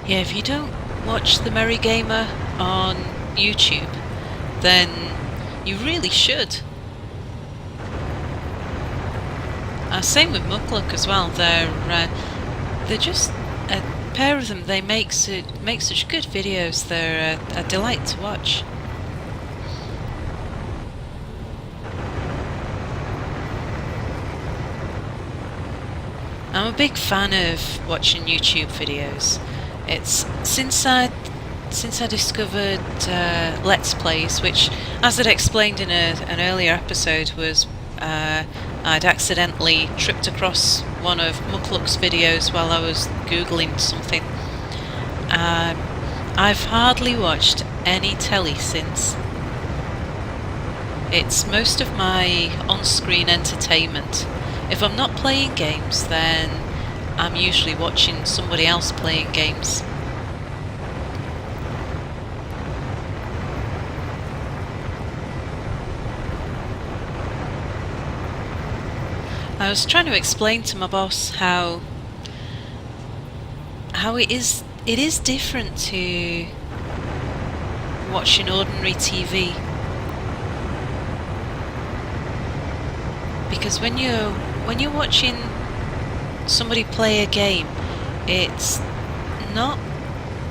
Yeah, if you don't watch The Merry Gamer on YouTube, then you really should. Same with Muckluck as well. They're just a pair of them. They make such good videos. They're a delight to watch. I'm a big fan of watching YouTube videos. It's since I discovered Let's Plays, which, as I'd explained in an earlier episode, was I'd accidentally tripped across one of Muckluck's videos while I was Googling something. I've hardly watched any telly since. It's most of my on-screen entertainment. If I'm not playing games, then I'm usually watching somebody else playing games. I was trying to explain to my boss how it is different to watching ordinary TV. Because when you're watching somebody play a game, it's not,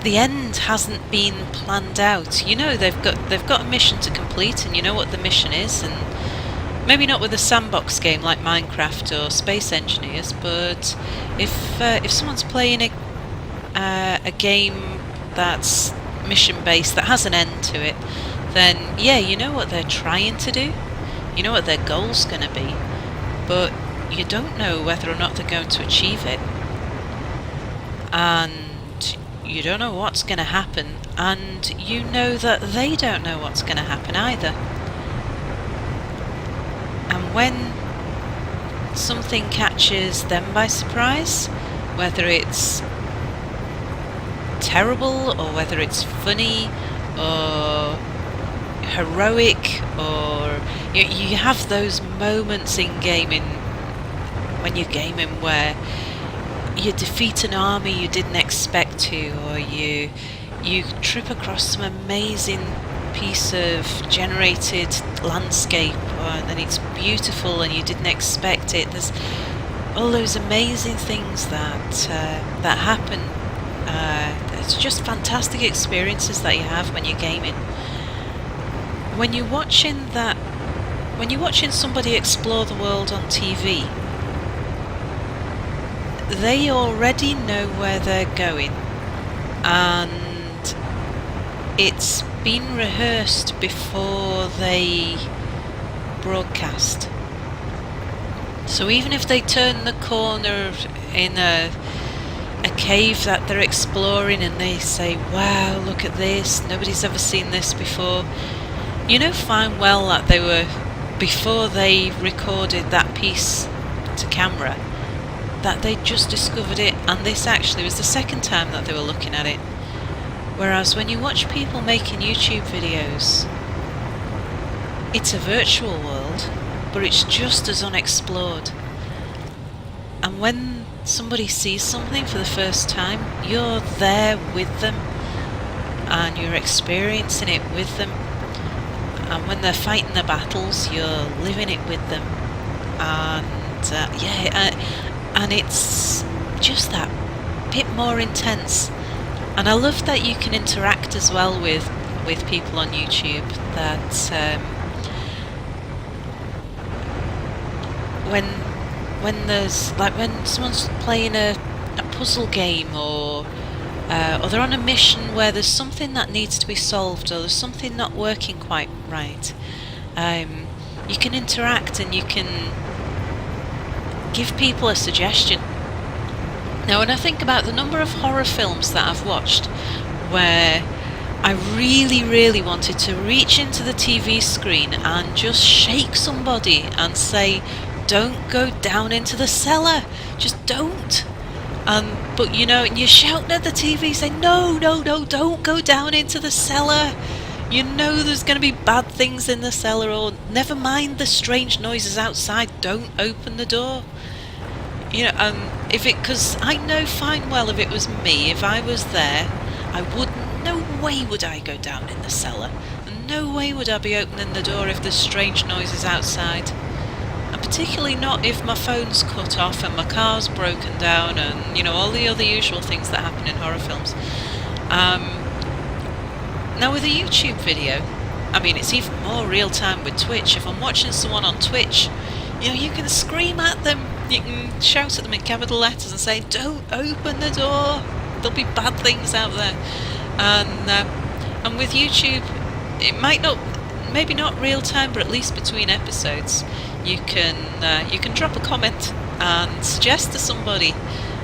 the end hasn't been planned out. You know they've got a mission to complete, and you know what the mission is, and maybe not with a sandbox game like Minecraft or Space Engineers, but if someone's playing a game that's mission based, that has an end to it, then yeah, you know what they're trying to do, you know what their goal's going to be, but you don't know whether or not they're going to achieve it, and you don't know what's going to happen, and you know that they don't know what's going to happen either. And when something catches them by surprise, whether it's terrible or whether it's funny or heroic, or you have those moments in gaming, when you're gaming, where you defeat an army you didn't expect to, or you trip across some amazing piece of generated landscape, and it's beautiful and you didn't expect it. There's all those amazing things that happen. It's just fantastic experiences that you have when you're gaming. When you're watching somebody explore the world on TV, they already know where they're going, and it's been rehearsed before they broadcast. So even if they turn the corner in a cave that they're exploring and they say, wow, look at this, nobody's ever seen this before, you know fine well that they were, before they recorded that piece to camera, that they just discovered it, and this actually was the second time that they were looking at it. Whereas when you watch people making YouTube videos, it's a virtual world, but it's just as unexplored. And when somebody sees something for the first time, you're there with them and you're experiencing it with them. And when they're fighting their battles, you're living it with them. And and it's just that bit more intense. And I love that you can interact as well with people on YouTube. That when there's, like, when someone's playing a puzzle game, or they're on a mission where there's something that needs to be solved, or there's something not working quite right, you can interact and you can give people a suggestion. Now, when I think about the number of horror films that I've watched where I really, really wanted to reach into the TV screen and just shake somebody and say, don't go down into the cellar, just don't. But you know, and you're shouting at the TV saying, no, don't go down into the cellar. You know there's going to be bad things in the cellar, or never mind the strange noises outside, don't open the door. You know, because I know fine well if it was me, if I was there, no way would I go down in the cellar. And no way would I be opening the door if there's strange noises outside. And particularly not if my phone's cut off and my car's broken down and, you know, all the other usual things that happen in horror films. Now with a YouTube video, I mean, it's even more real time with Twitch. If I'm watching someone on Twitch, you know, you can scream at them, you can shout at them in capital letters and say, "Don't open the door, there'll be bad things out there." And with YouTube, it might not, maybe not real time, but at least between episodes, you can drop a comment and suggest to somebody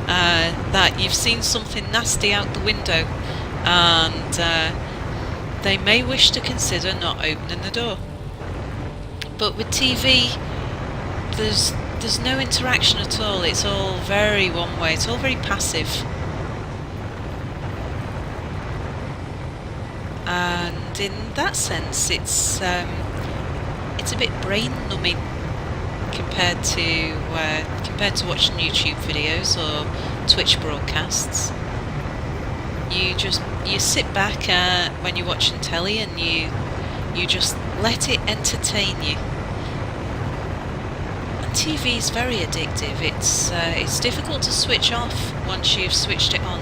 that you've seen something nasty out the window, and they may wish to consider not opening the door. But with TV, there's no interaction at all. It's all very one way. It's all very passive. And in that sense, it's a bit brain numbing compared to watching YouTube videos or Twitch broadcasts. You sit back when you're watching telly and you just let it entertain you. And TV is very addictive. It's difficult to switch off once you've switched it on.